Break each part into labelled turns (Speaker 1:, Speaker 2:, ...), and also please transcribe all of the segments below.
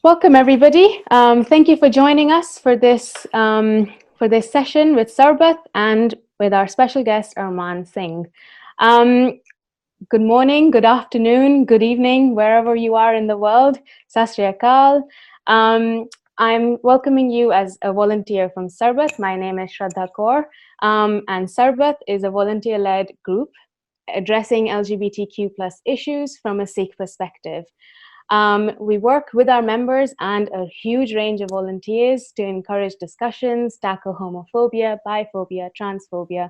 Speaker 1: Welcome, everybody. Thank you for joining us for this session with Sarbat and with our special guest Armaan Singh. Um, Good morning, good afternoon, good evening, wherever you are in the world. Sat Shri Akal. I'm welcoming you as a volunteer from Sarbat. My name is Shraddha Kaur, and Sarbat is a volunteer-led group addressing LGBTQ plus issues from a Sikh perspective. We work with our members and a huge range of volunteers to encourage discussions, tackle homophobia, biphobia, transphobia,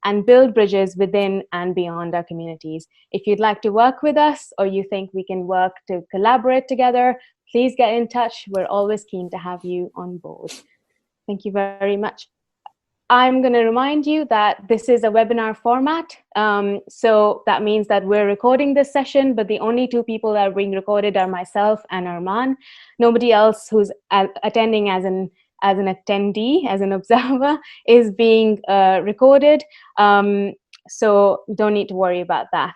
Speaker 1: and build bridges within and beyond our communities. If you'd like to work with us or you think we can work to collaborate together, please get in touch. We're always keen to have you on board. Thank you very much. I'm going to remind you that this is a webinar format. So that means that we're recording this session, but the only two people that are being recorded are myself and Armaan. Nobody else who's attending as an attendee, as an observer, is being recorded. So don't need to worry about that.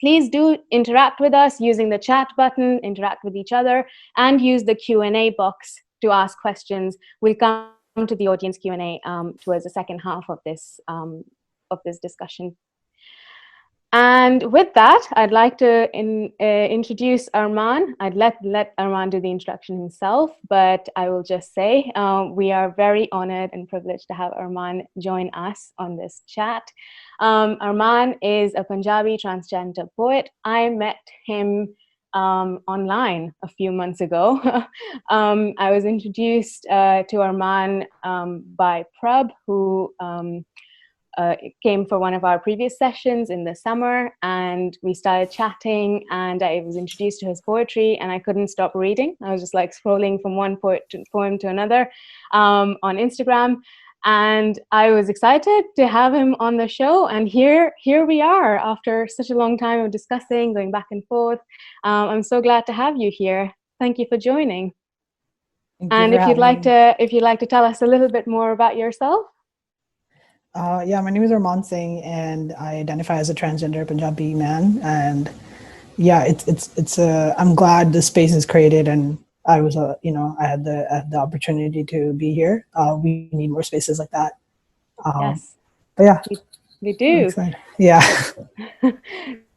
Speaker 1: Please do interact with us using the chat button, interact with each other, and use the Q&A box to ask questions. We'll come to the audience Q&A towards the second half of this discussion. And with that, I'd like to introduce Armaan. I'd let Armaan do the introduction himself, but I will just say we are very honored and privileged to have Armaan join us on this chat. Armaan is a Punjabi transgender poet. I met him online a few months ago. I was introduced to Armaan by Prab, who came for one of our previous sessions in the summer, and we started chatting, and I was introduced to his poetry, and I couldn't stop reading. I was just like scrolling from one poem to another on Instagram. And I was excited to have him on the show. And here we are after such a long time of discussing, going back and forth. I'm so glad to have you here. Thank you for joining. And if you'd like to tell us a little bit more about yourself.
Speaker 2: Yeah, my name is Armaan Singh, and I identify as a transgender Punjabi man. And yeah, I'm glad the space is created, and I was, I had the opportunity to be here. We need more spaces like that.
Speaker 1: Yes.
Speaker 2: But yeah,
Speaker 1: we do.
Speaker 2: Yeah.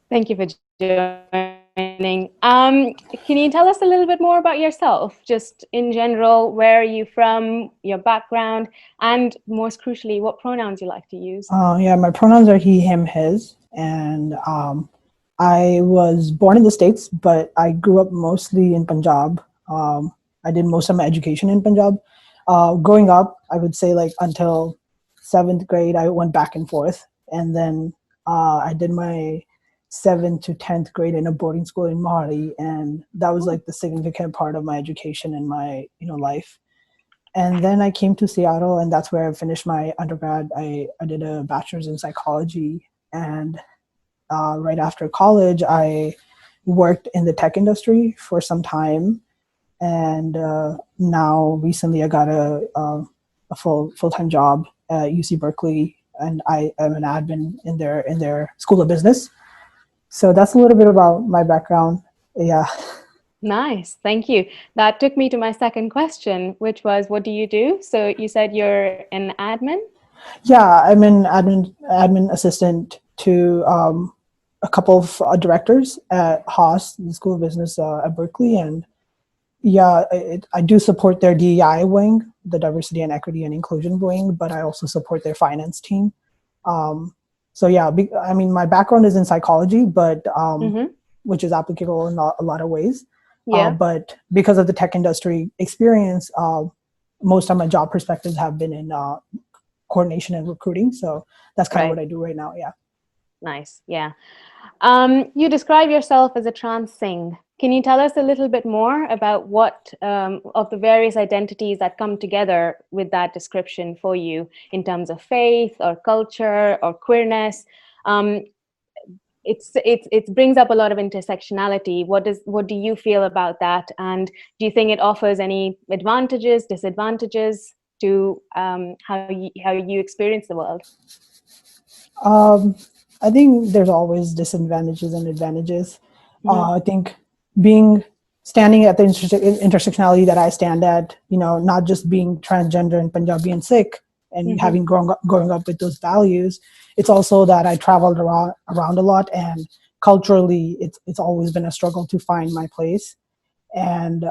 Speaker 1: Thank you for joining. Can you tell us a little bit more about yourself, just in general? Where are you from, your background, and most crucially, what pronouns you like to use?
Speaker 2: Yeah, my pronouns are he, him, his, and I was born in the States, but I grew up mostly in Punjab. I did most of my education in Punjab. Growing up, I would say like until 7th grade, I went back and forth. And then I did my 7th to 10th grade in a boarding school in Mohali. And that was like the significant part of my education and my, life. And then I came to Seattle, and that's where I finished my undergrad. I did a bachelor's in psychology. And right after college, I worked in the tech industry for some time. And now recently I got a full-time job at UC Berkeley, and I am an admin in their School of Business. So that's a little bit about my background. Yeah.
Speaker 1: Nice, thank you. That took me to my second question, which was, what do you do? So you said you're an admin?
Speaker 2: Yeah, I'm an admin assistant to a couple of directors at Haas, the School of Business at Berkeley, and yeah, I do support their DEI wing, the Diversity and Equity and Inclusion wing, but I also support their finance team. So yeah, I mean, my background is in psychology, but which is applicable in a lot of ways.
Speaker 1: Yeah.
Speaker 2: But because of the tech industry experience, most of my job perspectives have been in coordination and recruiting. So that's kind of what I do right now. Yeah.
Speaker 1: Nice. Yeah. You describe yourself as a trans Singh. Can you tell us a little bit more about what of the various identities that come together with that description for you in terms of faith or culture or queerness? It brings up a lot of intersectionality. What do you feel about that? And do you think it offers any advantages, disadvantages to how you experience the world?
Speaker 2: I think there's always disadvantages and advantages. I think being standing at the intersectionality that I stand at, not just being transgender and Punjabi and Sikh and having growing up with those values, it's also that I traveled around a lot, and culturally it's always been a struggle to find my place. And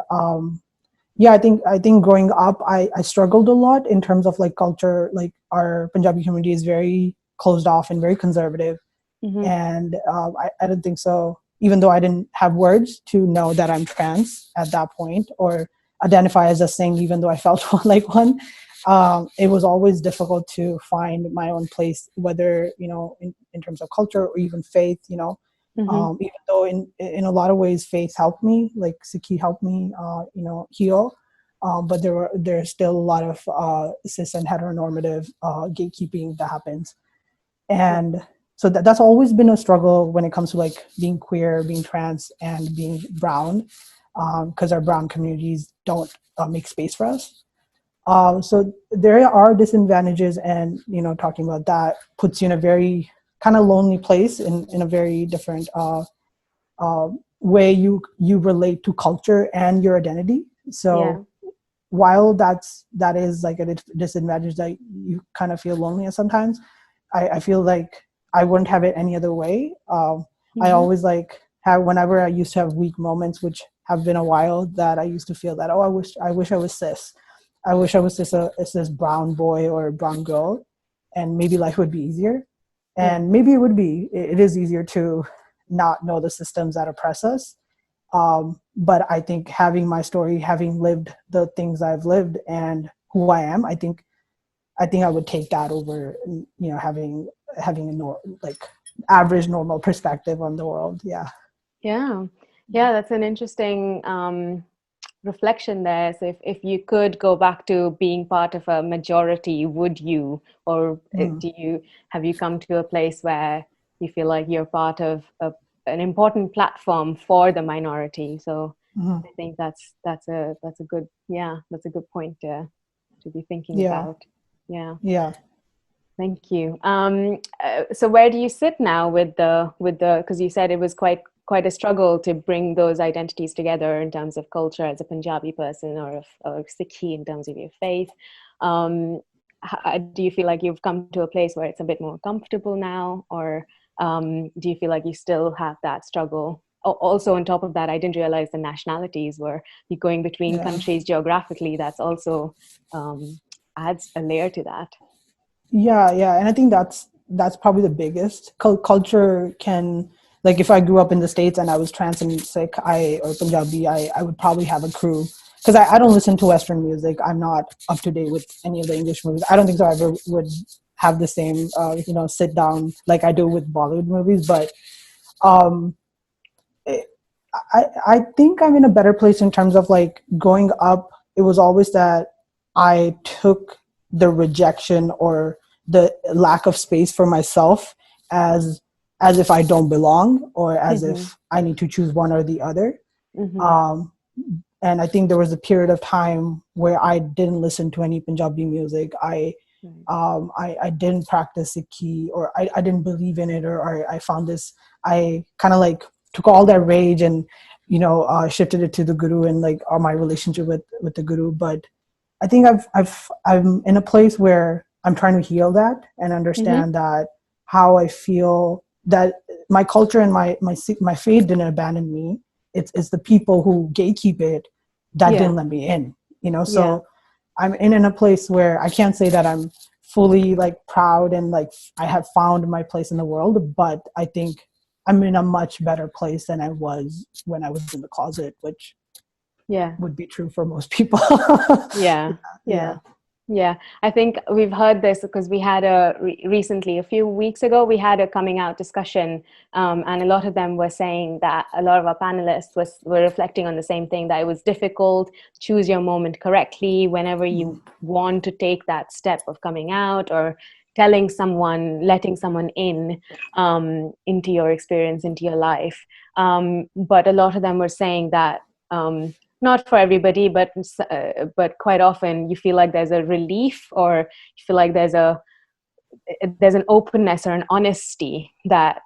Speaker 2: yeah, I think growing up, I struggled a lot in terms of like culture. Like our Punjabi community is very closed off and very conservative. And I don't think so. Even though I didn't have words to know that I'm trans at that point, or identify as a Singh, even though I felt like one, it was always difficult to find my own place, whether, in terms of culture or even faith, even though in a lot of ways faith helped me, like Sikhi helped me, heal. But there's still a lot of cis and heteronormative gatekeeping that happens. And so that's always been a struggle when it comes to like being queer, being trans, and being brown, because our brown communities don't make space for us. So there are disadvantages, and talking about that puts you in a very kind of lonely place in a very different way you relate to culture and your identity. So while that is like a disadvantage, that you kind of feel lonely and sometimes, I feel like I wouldn't have it any other way. I always like have, whenever I used to have weak moments, which have been a while, that I used to feel that, I wish I was cis. I wish I was just a cis brown boy or a brown girl, and maybe life would be easier. And maybe it would be. It is easier to not know the systems that oppress us. But I think having my story, having lived the things I've lived and who I am, I think I would take that over, having a average normal perspective on the world.
Speaker 1: Yeah, that's an interesting reflection there. So if you could go back to being part of a majority, would you, or have you come to a place where you feel like you're part of an important platform for the minority? So I think that's a good point to be thinking about.
Speaker 2: Yeah.
Speaker 1: Thank you. So where do you sit now with the, because you said it was quite a struggle to bring those identities together in terms of culture as a Punjabi person, or Sikhi in terms of your faith. Do you feel like you've come to a place where it's a bit more comfortable now, or do you feel like you still have that struggle? Also, on top of that, I didn't realize the nationalities were going between countries geographically. That's also adds a layer to that.
Speaker 2: Yeah, and I think that's probably the biggest. Culture can, like, if I grew up in the States and I was trans and Sikh, or Punjabi, I would probably have a crew, because I don't listen to Western music. I'm not up to date with any of the English movies. I don't think so I ever would have the same sit down like I do with Bollywood movies. But I think I'm in a better place in terms of like growing up. It was always that I took the rejection or the lack of space for myself as if I don't belong, or as if I need to choose one or the other. And I think there was a period of time where I didn't listen to any Punjabi music. I didn't practice Sikhi, or I didn't believe in it, or I found this. I kind of like took all that rage and shifted it to the Guru and like my relationship with the Guru. But I think I'm in a place where I'm trying to heal that and understand that how I feel, that my culture and my faith didn't abandon me. It's the people who gatekeep it that didn't let me in. So I'm in a place where I can't say that I'm fully like proud and like I have found my place in the world, but I think I'm in a much better place than I was when I was in the closet, which would be true for most people.
Speaker 1: Yeah, I think we've heard this because we had recently, a few weeks ago, we had a coming out discussion, and a lot of them were saying that a lot of our panelists were reflecting on the same thing, that it was difficult, choose your moment correctly whenever you want to take that step of coming out or telling someone, letting someone in into your experience, into your life. But a lot of them were saying that not for everybody, but quite often you feel like there's a relief, or you feel like there's an openness or an honesty that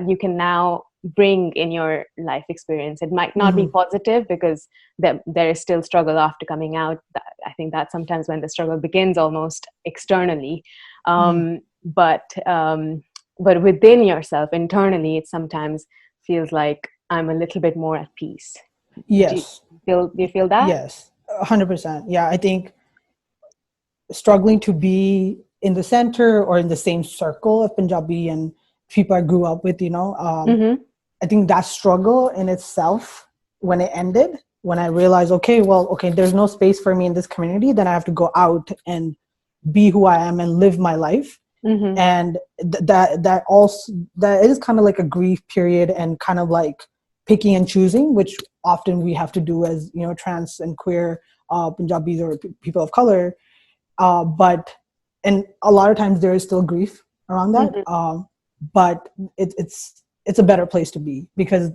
Speaker 1: you can now bring in your life experience. It might not be positive because there is still struggle after coming out. I think that sometimes when the struggle begins almost externally, but within yourself, internally, it sometimes feels like I'm a little bit more at peace.
Speaker 2: Yes.
Speaker 1: Do you feel that?
Speaker 2: Yes, 100%. Yeah, I think struggling to be in the center or in the same circle of Punjabi and people I grew up with, I think that struggle in itself, when it ended, when I realized, okay, there's no space for me in this community, then I have to go out and be who I am and live my life. And that is kind of like a grief period, and kind of like picking and choosing, which often we have to do as, trans and queer Punjabis or people of color. But a lot of times there is still grief around that. But it's a better place to be, because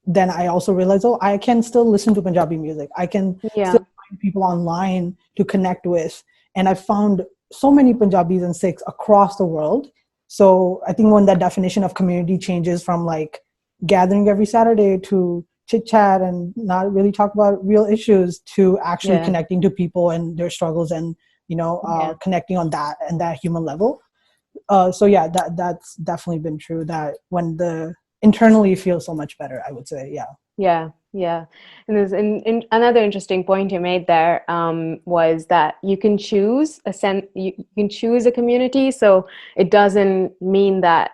Speaker 2: then I also realized, I can still listen to Punjabi music. I can still find people online to connect with. And I found so many Punjabis and Sikhs across the world. So I think when that definition of community changes from like gathering every Saturday to chit-chat and not really talk about real issues, to actually connecting to people and their struggles, and connecting on that and that human level. So yeah, that's definitely been true, that when the internally feels so much better, I would say.
Speaker 1: Yeah. And there's another interesting point you made there, was that you can choose you can choose a community. So it doesn't mean that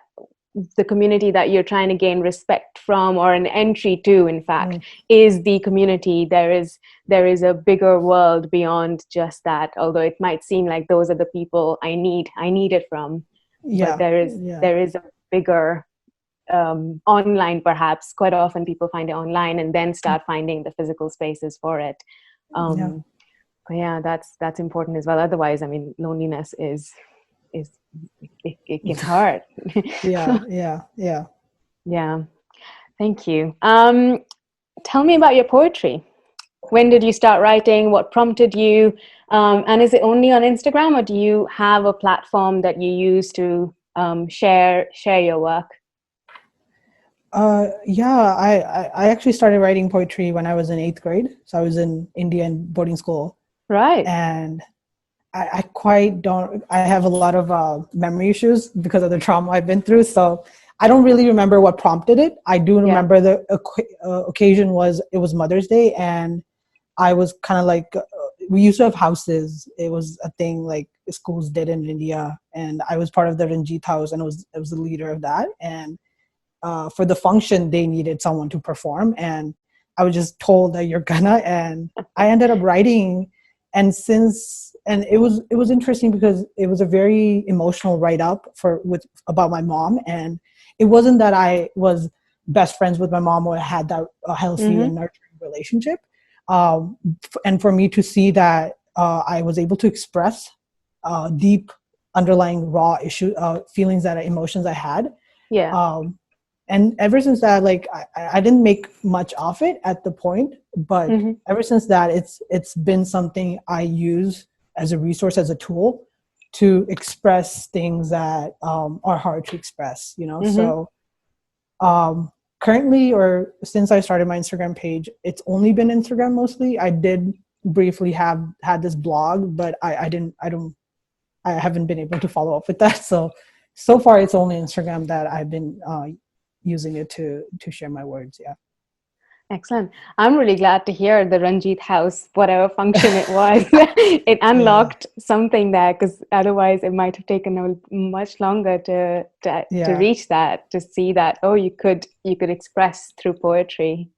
Speaker 1: the community that you're trying to gain respect from or an entry to, in fact, is the community. There is a bigger world beyond just that, although it might seem like those are the people I need it from. But there is a bigger online, perhaps. Quite often people find it online and then start finding the physical spaces for it. But yeah, that's important as well. Otherwise, I mean, loneliness is it can hurt. Yeah. Thank you. Tell me about your poetry. When did you start writing? What prompted you? And is it only on Instagram, or do you have a platform that you use to share your work?
Speaker 2: I actually started writing poetry when I was in 8th grade. So I was in Indian boarding school.
Speaker 1: Right.
Speaker 2: And I have a lot of memory issues because of the trauma I've been through. So I don't really remember what prompted it. I do remember the occasion it was Mother's Day, and I was kind of like, we used to have houses. It was a thing like schools did in India, and I was part of the Ranjit house, and I was the leader of that. And for the function, they needed someone to perform, and I was just told that you're gonna, and I ended up writing. And it was interesting because it was a very emotional write-up about my mom. And it wasn't that I was best friends with my mom or had that healthy and nurturing relationship. And for me to see that I was able to express deep underlying raw feelings, emotions I had. And ever since that, like I didn't make much of it at the point, but ever since that, it's been something I use as a resource, as a tool to express things that are hard to express, So currently, or since I started my Instagram page, it's only been Instagram mostly. I did briefly had this blog, but I haven't been able to follow up with that. So far, it's only Instagram that I've been using it to share my words.
Speaker 1: Excellent. I'm really glad to hear the Ranjit House, whatever function it was, it unlocked something there, because otherwise it might have taken much longer to reach that, to see that, you could express through poetry.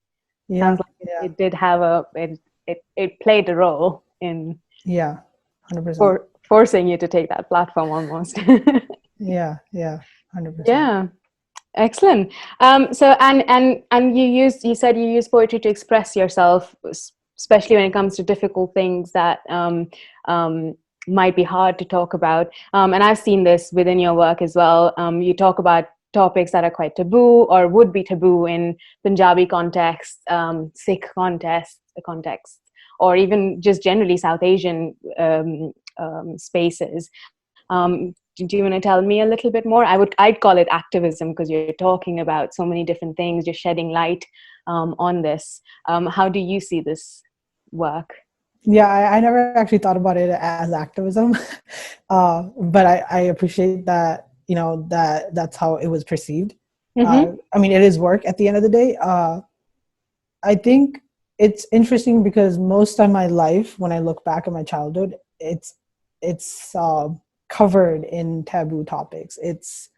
Speaker 1: Sounds like it did have it played a role in
Speaker 2: 100%.
Speaker 1: Forcing you to take that platform almost.
Speaker 2: 100%.
Speaker 1: Yeah. Excellent. So and you said you use poetry to express yourself, especially when it comes to difficult things that might be hard to talk about. And I've seen this within your work as well. You talk about topics that are quite taboo or would be taboo in Punjabi context, Sikh context, or even just generally South Asian spaces. do you want to tell me a little bit more? I'd call it activism because you're talking about so many different things. You're shedding light on this. How do you see this work?
Speaker 2: Yeah, I never actually thought about it as activism, but I appreciate that, that's how it was perceived.
Speaker 1: Mm-hmm.
Speaker 2: I mean, it is work at the end of the day. I think it's interesting because most of my life, when I look back at my childhood, it's covered in taboo topics. It's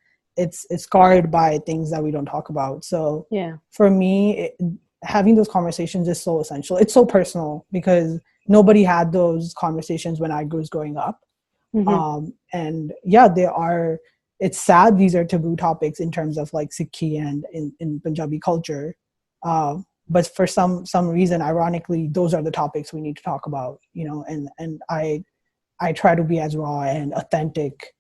Speaker 2: scarred by things that we don't talk about. So
Speaker 1: Yeah.
Speaker 2: for me, having those conversations is so essential. It's so personal because nobody had those conversations when I was growing up.
Speaker 1: Mm-hmm.
Speaker 2: And yeah, it's sad these are taboo topics in terms of like Sikhi and in Punjabi culture. But for some reason, ironically, those are the topics we need to talk about, and I try to be as raw and authentic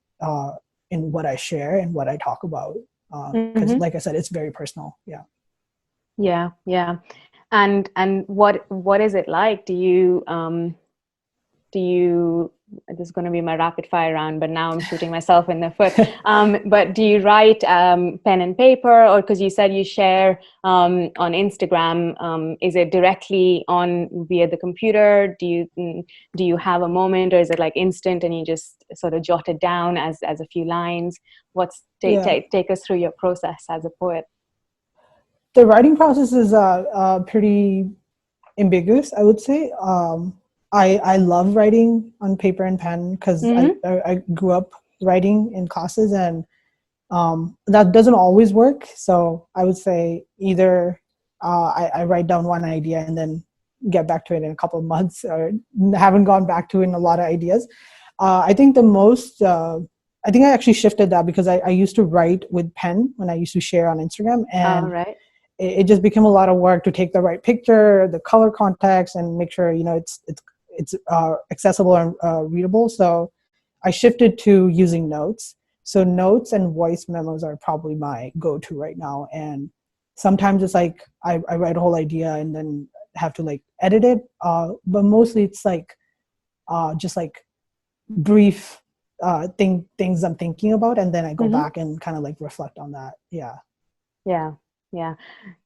Speaker 2: in what I share and what I talk about. Because like I said, it's very personal. Yeah.
Speaker 1: Yeah, yeah. And what is it like? Do you this is going to be my rapid fire round, but now I'm shooting myself in the foot. But do you write pen and paper, or because you said you share on Instagram, is it directly on via the computer? Do you have a moment, or is it like instant and you just sort of jot it down as a few lines? Take us through your process as a poet.
Speaker 2: The writing process is pretty ambiguous, I would say. I love writing on paper and pen because I grew up writing in classes, and that doesn't always work. So I would say either I write down one idea and then get back to it in a couple of months, or haven't gone back to it in a lot of ideas. I think I think I actually shifted that because I used to write with pen when I used to share on Instagram, and
Speaker 1: right.
Speaker 2: it just became a lot of work to take the right picture, the color context, and make sure it's accessible and readable. So I shifted to using notes. So notes and voice memos are probably my go-to right now. And sometimes it's like I write a whole idea and then have to like edit it. But mostly it's like just like brief things I'm thinking about, and then I go back and kind of like reflect on that. Yeah.
Speaker 1: Yeah. Yeah.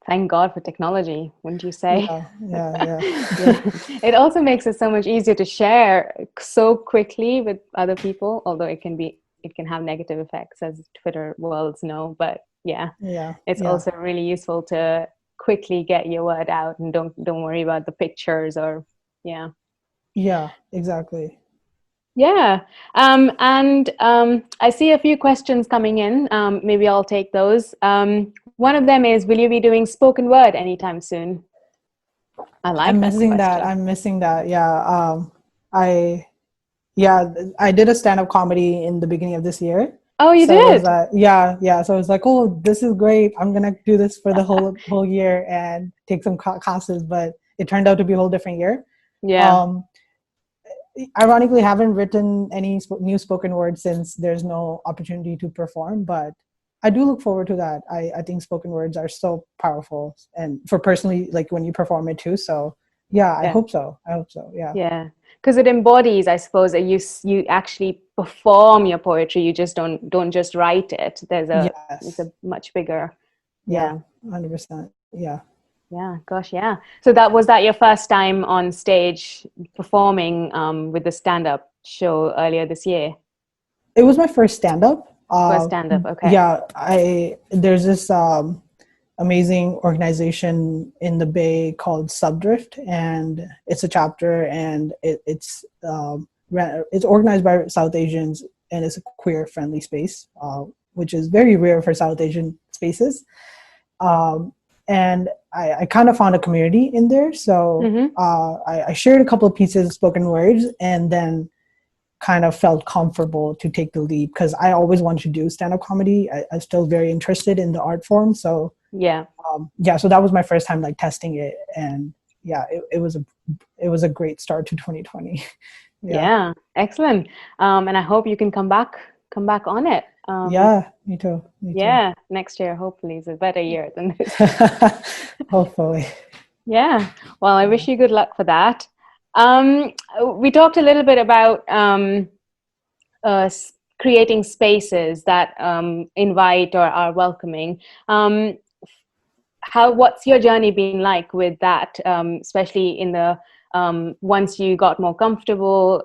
Speaker 1: Thank God for technology, wouldn't you say?
Speaker 2: Yeah.
Speaker 1: It also makes it so much easier to share so quickly with other people, although it can have negative effects, as Twitter worlds know. But it's also really useful to quickly get your word out and don't worry about the pictures or
Speaker 2: Yeah, exactly.
Speaker 1: Yeah. I see a few questions coming in. Maybe I'll take those. One of them is, will you be doing spoken word anytime soon? I like
Speaker 2: I'm
Speaker 1: that
Speaker 2: missing
Speaker 1: question.
Speaker 2: that. I'm missing that. Yeah. I did a stand-up comedy in the beginning of this year.
Speaker 1: Oh, you
Speaker 2: So
Speaker 1: did?
Speaker 2: yeah. So I was like, oh, this is great. I'm gonna do this for the whole year and take some classes. But it turned out to be a whole different year.
Speaker 1: Yeah.
Speaker 2: Ironically, haven't written any new spoken word since there's no opportunity to perform, but I do look forward to that. I think spoken words are so powerful, and for personally, like when you perform it too. So yeah, I hope so. Yeah.
Speaker 1: Yeah, because it embodies, I suppose, that you actually perform your poetry. You just don't just write it. It's a much bigger.
Speaker 2: Yeah. 100%. Yeah.
Speaker 1: Yeah, gosh, yeah. So was that your first time on stage performing with the stand-up show earlier this year?
Speaker 2: It was my first stand-up.
Speaker 1: First stand-up, okay.
Speaker 2: Yeah, there's this amazing organization in the Bay called Subdrift, and it's a chapter, and it's organized by South Asians, and it's a queer-friendly space, which is very rare for South Asian spaces. And I kind of found a community in there. So I shared a couple of pieces of spoken words, and then kind of felt comfortable to take the lead because I always wanted to do stand-up comedy. I'm still very interested in the art form. So so that was my first time like testing it. And it was a great start to 2020.
Speaker 1: Yeah, excellent. And I hope you can come back on it.
Speaker 2: Yeah, me too.
Speaker 1: Yeah, next year hopefully is a better year than this.
Speaker 2: Hopefully.
Speaker 1: Yeah. Well, I wish you good luck for that. We talked a little bit about creating spaces that invite or are welcoming. What's your journey been like with that, especially in the once you got more comfortable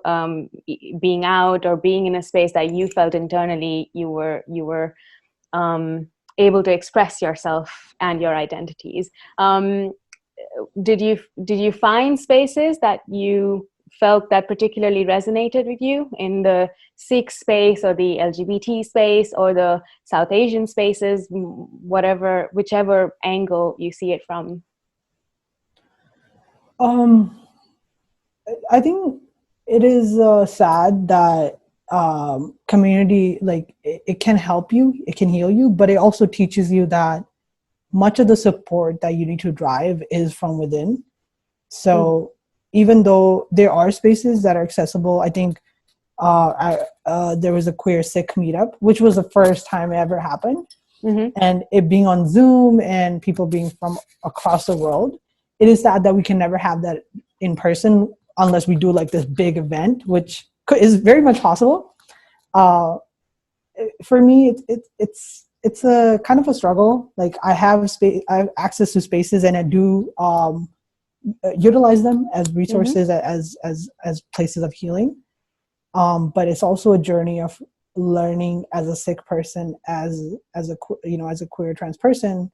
Speaker 1: being out or being in a space that you felt internally you were able to express yourself and your identities. Did you find spaces that you felt that particularly resonated with you in the Sikh space or the LGBT space or the South Asian spaces, whichever angle you see it from?
Speaker 2: I think it is sad that community, like it can help you, it can heal you, but it also teaches you that much of the support that you need to drive is from within. So even though there are spaces that are accessible, I think there was a queer Sikh meetup, which was the first time it ever happened. And it being on Zoom and people being from across the world, it is sad that we can never have that in person unless we do like this big event, which is very much possible. For me, it's a kind of a struggle. Like I have access to spaces, and I do utilize them as resources, as places of healing. But it's also a journey of learning as a Sikh person, as a queer trans person.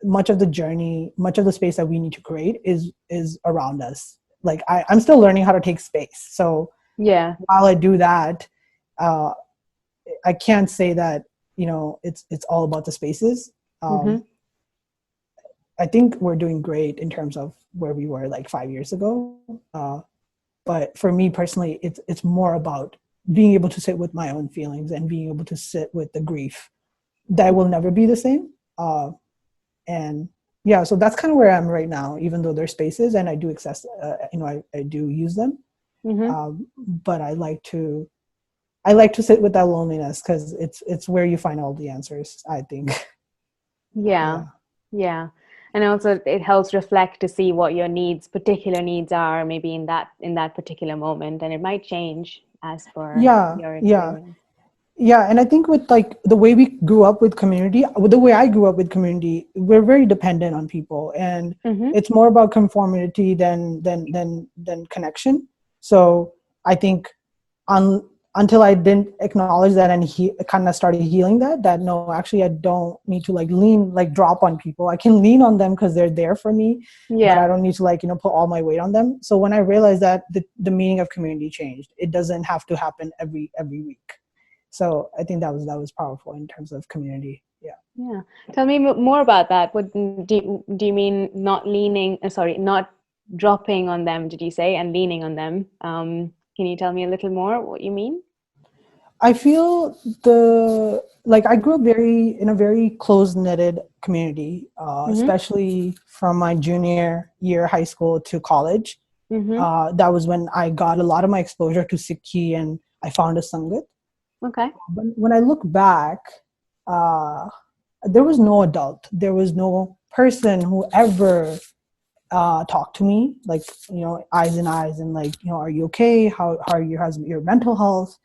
Speaker 2: Much of the journey, much of the space that we need to create is around us. Like I'm still learning how to take space. So while I do that, I can't say that it's all about the spaces. I think we're doing great in terms of where we were like 5 years ago. But for me personally, it's more about being able to sit with my own feelings and being able to sit with the grief that will never be the same. And yeah, so that's kind of where I'm right now, even though there's spaces and I do access, I do use them. But I like to sit with that loneliness because it's where you find all the answers, I think.
Speaker 1: Yeah. And also it helps reflect to see what your particular needs are, maybe in that particular moment, and it might change as per your experience.
Speaker 2: Yeah, and I think with like the way we grew up with community, the way I grew up with community, we're very dependent on people, and it's more about conformity than connection. So I think until I didn't acknowledge that and kind of started healing that no, actually I don't need to drop on people. I can lean on them because they're there for me, but I don't need to put all my weight on them. So when I realized that the meaning of community changed, it doesn't have to happen every week. So I think that was powerful in terms of community. Yeah.
Speaker 1: Tell me more about that. What do you mean? Not dropping on them, did you say, and leaning on them? Can you tell me a little more what you mean?
Speaker 2: I feel I grew up in a very close-knitted community, especially from my junior year high school to college. That was when I got a lot of my exposure to Sikhi, and I found a Sangat.
Speaker 1: Okay.
Speaker 2: But when I look back, there was no adult. There was no person who ever talked to me, eyes in eyes, and are you okay? How's your mental health?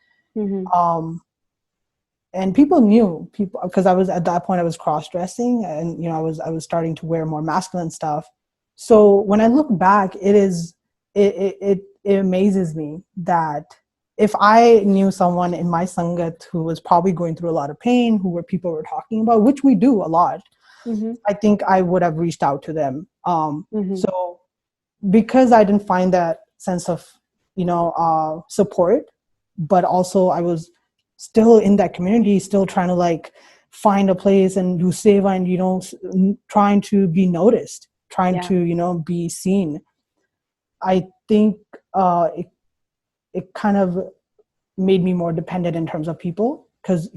Speaker 2: And people knew because I was at that point I was cross-dressing, and I was starting to wear more masculine stuff. So when I look back, it amazes me that if I knew someone in my Sangat who was probably going through a lot of pain, people were talking about, which we do a lot, I think I would have reached out to them. So because I didn't find that sense of, support, but also I was still in that community, still trying to find a place and do seva and, trying to be noticed, trying to, be seen. I think it kind of made me more dependent in terms of people because,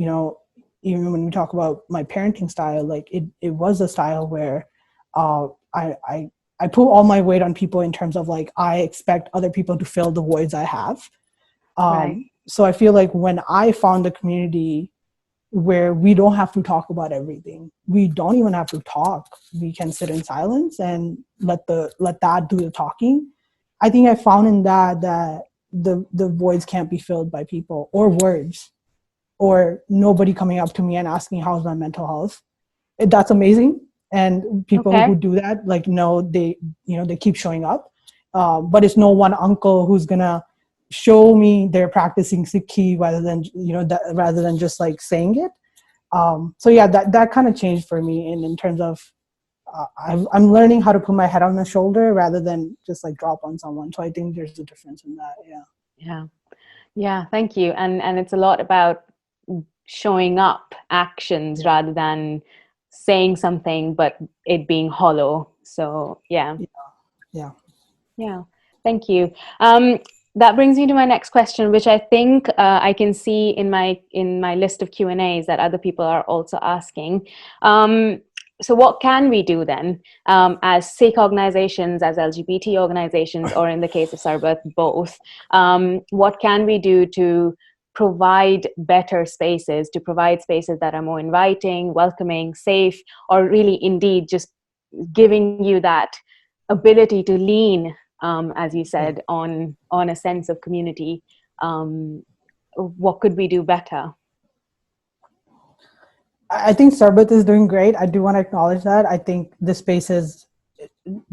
Speaker 2: even when we talk about my parenting style, it was a style where I put all my weight on people in terms of I expect other people to fill the voids I have. So I feel like when I found a community where we don't have to talk about everything, we don't even have to talk. We can sit in silence and let that do the talking. I think I found in that the voids can't be filled by people or words or nobody coming up to me and asking how's my mental health. That's amazing. And people
Speaker 1: Okay.
Speaker 2: who do that, like, they keep showing up. But it's no one uncle who's gonna show me they're practicing Sikhi rather than just like saying it. So yeah, that kind of changed for me in terms of I'm learning how to put my head on the shoulder rather than just like drop on someone. So I think there's a difference in that.
Speaker 1: Yeah. Thank you. And it's a lot about showing up actions rather than saying something but it being hollow. So yeah. Thank you. That brings me to my next question, which I think I can see in my list of Q&As that other people are also asking. So what can we do then as Sikh organizations, as LGBT organizations, or in the case of Sarbat, both? What can we do to provide better spaces, to provide spaces that are more inviting, welcoming, safe, or really indeed just giving you that ability to lean, as you said, on a sense of community? What could we do better?
Speaker 2: I think Sarbat is doing great. I do want to acknowledge that. I think the space is,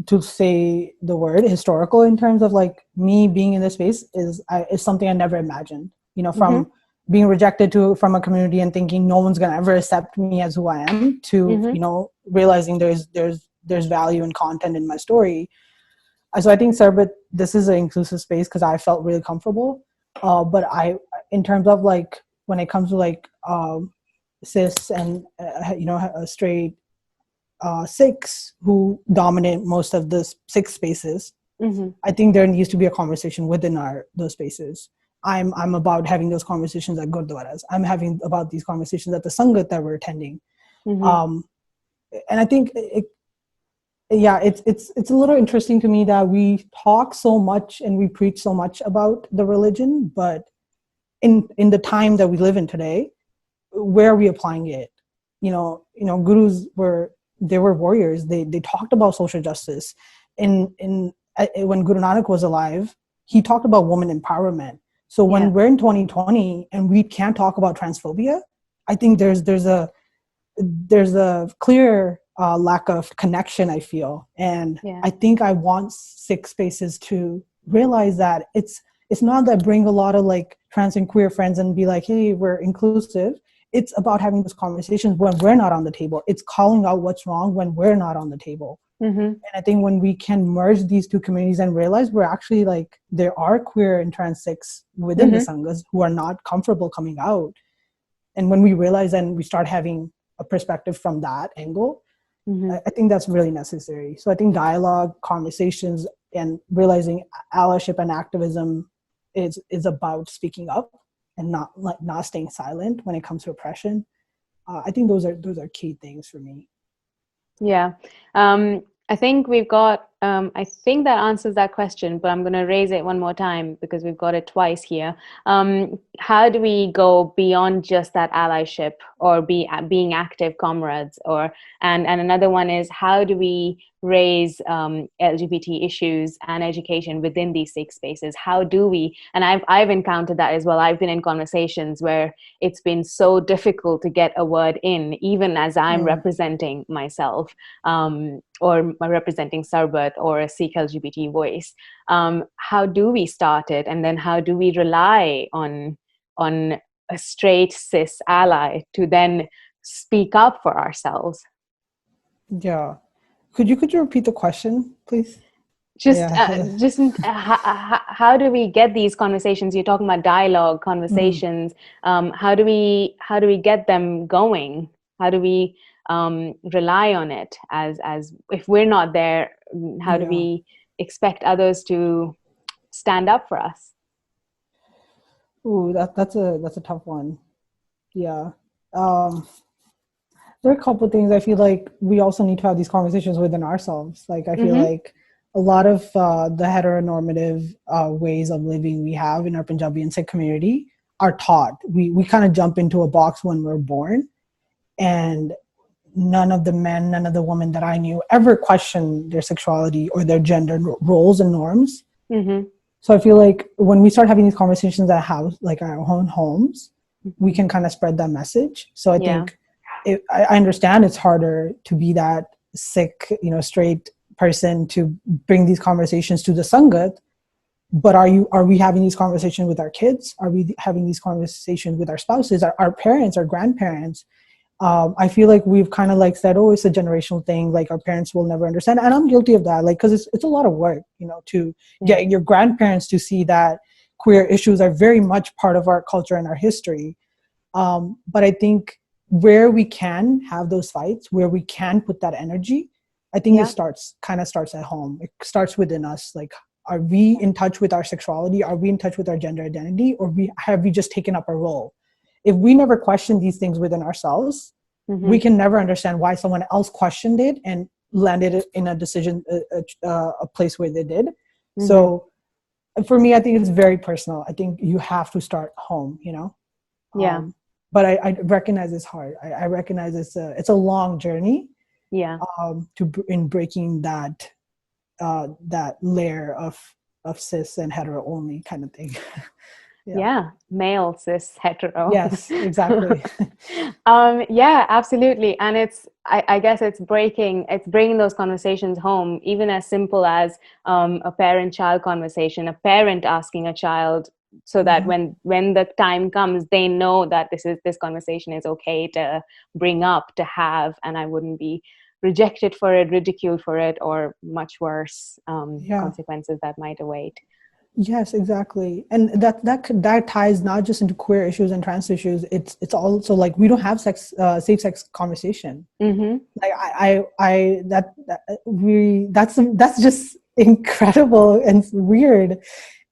Speaker 2: to say the word, historical in terms of like me being in this space is something I never imagined. From being rejected from a community and thinking no one's gonna ever accept me as who I am to realizing there's value and content in my story. So I think Sarbat, this is an inclusive space because I felt really comfortable. But in terms of like when it comes to like cis and straight Sikhs who dominate most of the Sikh spaces, I think there needs to be a conversation within those spaces. I'm about having those conversations at Gurdwaras. I'm having about these conversations at the Sangat that we're attending. And I think it's a little interesting to me that we talk so much and we preach so much about the religion, but in the time that we live in today, where are we applying it? Gurus were warriors. They talked about social justice. When Guru Nanak was alive, he talked about woman empowerment. So when we're in 2020 and we can't talk about transphobia, I think there's a clear lack of connection, I feel. And I think I want Sikh spaces to realize that it's not that bring a lot of like trans and queer friends and be like, hey, we're inclusive. It's about having those conversations when we're not on the table. It's calling out what's wrong when we're not on the table. And I think when we can merge these two communities and realize we're actually like, there are queer and trans Sikhs within the Sanghas who are not comfortable coming out. And when we realize and we start having a perspective from that angle, I think that's really necessary. So I think dialogue, conversations, and realizing allyship and activism is about speaking up and not staying silent when it comes to oppression. I think those are key things for me.
Speaker 1: Yeah. I think we've got, I think that answers that question, but I'm going to raise it one more time because we've got it twice here. How do we go beyond just that allyship or being active comrades? And another one is, how do we raise LGBT issues and education within these Sikh spaces? How do we? And I've encountered that as well. I've been in conversations where it's been so difficult to get a word in, even as I'm representing myself or representing Sarbat or a Sikh LGBT voice. How do we start it? And then how do we rely on a straight cis ally to then speak up for ourselves?
Speaker 2: Yeah. Could you repeat the question, please?
Speaker 1: How do we get these conversations? You're talking about dialogue, conversations. How do we get them going? How do we rely on it as if we're not there? How do we expect others to stand up for us?
Speaker 2: Ooh, that's a tough one. Yeah. There are a couple of things I feel like we also need to have these conversations within ourselves. Like I feel like a lot of the heteronormative ways of living we have in our Punjabi and Sikh community are taught. We kind of jump into a box when we're born, and none of the men, none of the women that I knew ever questioned their sexuality or their gender roles and norms. So I feel like when we start having these conversations at house, like our own homes, we can kind of spread that message. So I think I understand it's harder to be that sick, straight person to bring these conversations to the Sangat. But are we having these conversations with our kids? Are we having these conversations with our spouses, our parents, our grandparents? I feel like we've kind of like said, oh, it's a generational thing. Like our parents will never understand. And I'm guilty of that. Like, cause it's a lot of work, to get your grandparents to see that queer issues are very much part of our culture and our history. But I think where we can have those fights, where we can put that energy, I think it starts at home. It starts within us. Like, are we in touch with our sexuality? Are we in touch with our gender identity? Or have we just taken up a role? If we never question these things within ourselves, we can never understand why someone else questioned it and landed it in a decision, a place where they did. So for me, I think it's very personal. I think you have to start home, but I recognize it's hard. I recognize it's a long journey. In breaking that layer of cis and hetero only kind of thing.
Speaker 1: Male cis hetero.
Speaker 2: Yes, exactly.
Speaker 1: Absolutely. And I guess it's bringing those conversations home, even as simple as a parent-child conversation, a parent asking a child, so that when the time comes, they know that this conversation is okay to bring up, to have, and I wouldn't be rejected for it, ridiculed for it, or much worse consequences that might await.
Speaker 2: Yes, exactly. And that ties not just into queer issues and trans issues. It's also like we don't have safe sex conversation. Like that's just incredible and weird.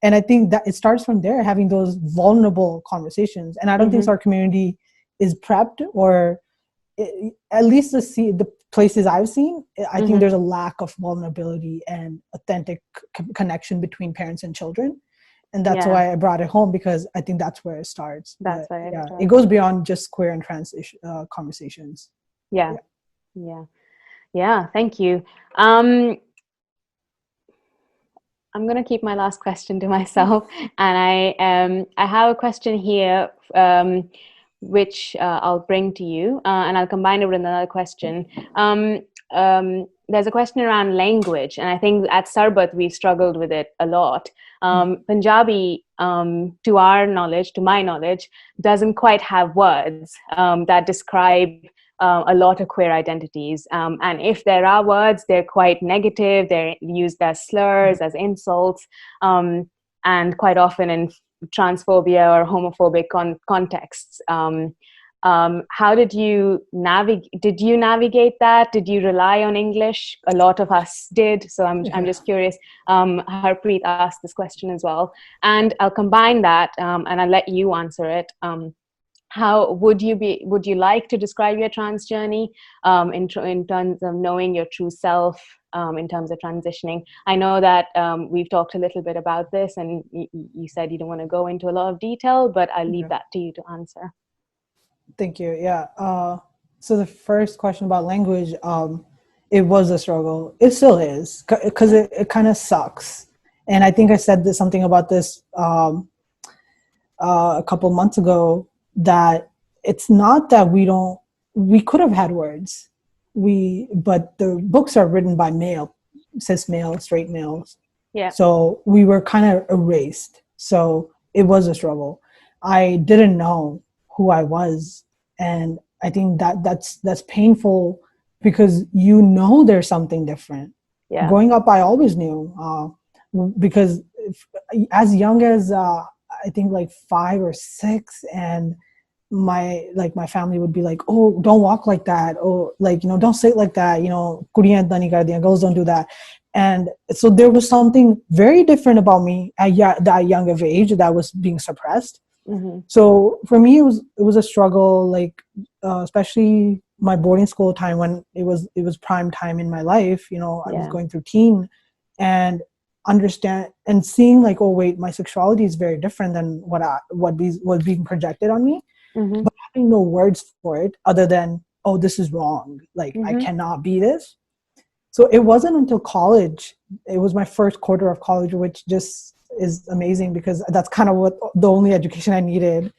Speaker 2: And I think that it starts from there, having those vulnerable conversations. And I don't think our community is prepped, or at least the places I've seen, I think there's a lack of vulnerability and authentic connection between parents and children. And that's why I brought it home, because I think that's where it starts. It goes beyond just queer and trans conversations.
Speaker 1: Yeah. Thank you. I'm going to keep my last question to myself. And I have a question here, which I'll bring to you, and I'll combine it with another question. There's a question around language, and I think at Sarbat we've struggled with it a lot. Punjabi, to my knowledge, doesn't quite have words that describe a lot of queer identities. And if there are words, they're quite negative. They're used as slurs, as insults, and quite often in transphobia or homophobic contexts. How did you navigate that? Did you rely on English? A lot of us did. So I'm just curious. Harpreet asked this question as well, and I'll combine that and I'll let you answer it. How would you like to describe your trans journey in terms of knowing your true self, in terms of transitioning? I know that we've talked a little bit about this, and you said you don't want to go into a lot of detail, but I'll leave that to you to answer.
Speaker 2: Thank you. So the first question about language, it was a struggle. It still is, because it kind of sucks. And I think I said something about this a couple months ago, that it's not that we could have had words, but the books are written by cis male, straight males. So we were kind of erased. So it was a struggle. I didn't know who I was. And I think that's painful, because there's something different. Growing up, I always knew, because as young as I think like 5 or 6, and my family would be like, oh, don't walk like that, or don't say it like that, girls don't do that. And so there was something very different about me at that young of age that was being suppressed. So for me, it was a struggle, especially my boarding school time, when it was prime time in my life. I was going through teen, and understand and seeing oh wait, my sexuality is very different than what was being projected on me, but having no words for it other than, oh, this is wrong. I cannot be this. So it wasn't until college, it was my first quarter of college, which just is amazing, because that's kind of what the only education I needed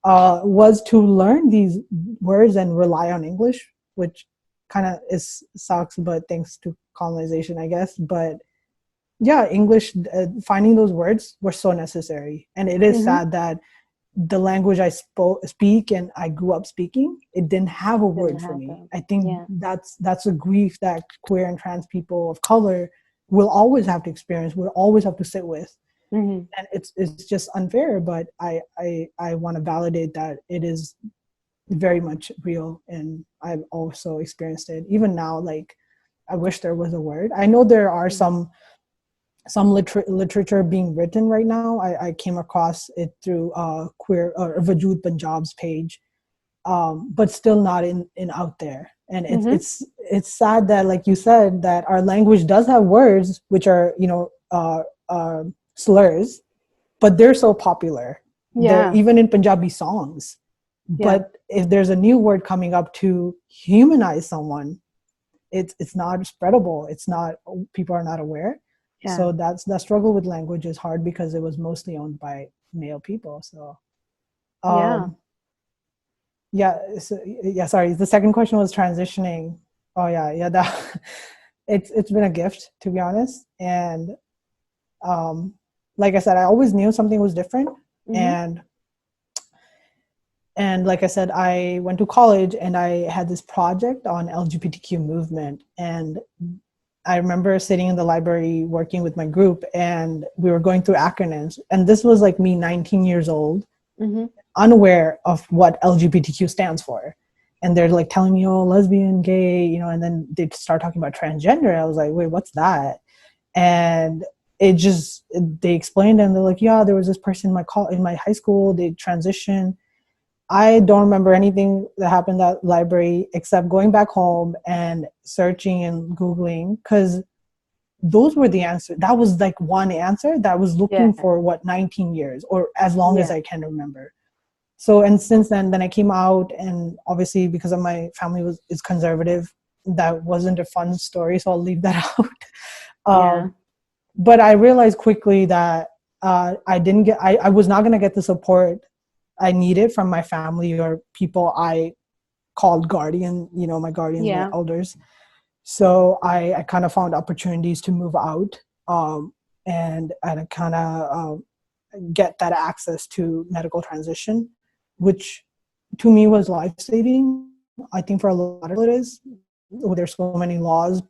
Speaker 2: was to learn these words and rely on English, which kind of is sucks, but thanks to colonization, I guess. But yeah, English, finding those words were so necessary. And it is sad that the language I speak and I grew up speaking, it didn't have a word for me. I think that's a grief that queer and trans people of color will always have to experience, will always have to sit with. And it's just unfair, but I want to validate that it is very much real, and I've also experienced it. Even now, like, I wish there was a word. I know there are some literature being written right now. I came across it through queer or Vajood Punjab's page, but still not in out there. And it's sad that, like you said, that our language does have words which are, you know, slurs, but they're so popular. They're even in Punjabi songs. But if there's a new word coming up to humanize someone, it's not spreadable. It's not, people are not aware. So that struggle with language is hard because it was mostly owned by male people. So sorry, the second question was transitioning. That it's been a gift, to be honest. And like I said, I always knew something was different. And like I said, I went to college and I had this project on LGBTQ movement. And I remember sitting in the library working with my group, and we were going through acronyms. And this was like me, 19 years old, unaware of what LGBTQ stands for. And they're like telling me, oh, lesbian, gay, you know, and then they start talking about transgender. I was like, wait, what's that? And they explained, and they're like, yeah, there was this person in my high school, they transitioned. I don't remember anything that happened at the library except going back home and searching and Googling, because those were the answers. That was like one answer that I was looking for, 19 years, or as long as I can remember. So, and since then I came out, and obviously because of my family is conservative, that wasn't a fun story, so I'll leave that out. But I realized quickly that I was not going to get the support I needed from my family or people I called guardian, you know, my guardians, my elders. So I kind of found opportunities to move out, and I kind of get that access to medical transition, which to me was life-saving. I think for a lot of people it is. There's so many laws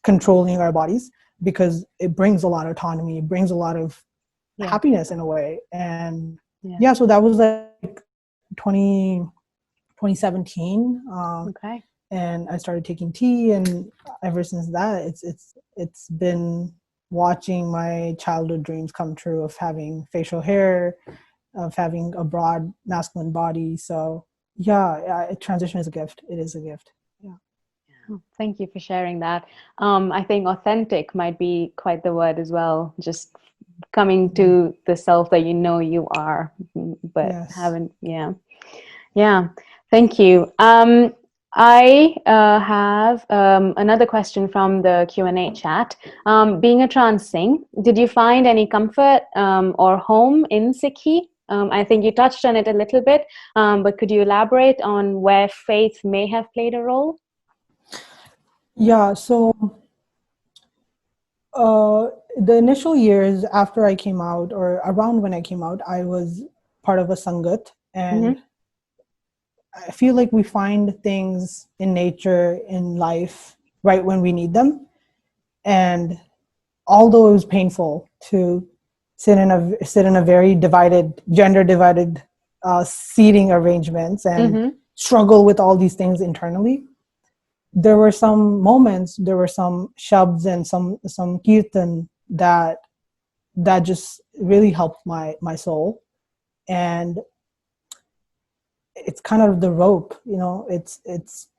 Speaker 2: controlling our bodies, because it brings a lot of autonomy, it brings a lot of happiness in a way. And so that was like 2017. And I started taking tea, and ever since that, it's been watching my childhood dreams come true of having facial hair, of having a broad masculine body. So transition is a gift. It is a gift.
Speaker 1: Thank you for sharing that. I think authentic might be quite the word as well. Just coming to the self that you know you are, but haven't. Thank you. I have another question from the Q&A chat. Being a trans Singh, did you find any comfort or home in Sikhi? I think you touched on it a little bit, but could you elaborate on where faith may have played a role?
Speaker 2: Yeah, so the initial years after I came out, or around when I came out, I was part of a sangat, and I feel like we find things in nature, in life, right when we need them. And although it was painful to sit in a very gender divided seating arrangements and struggle with all these things internally, there were some moments, there were some shabds and some kirtan that just really helped my soul. And it's kind of the rope, you know, it's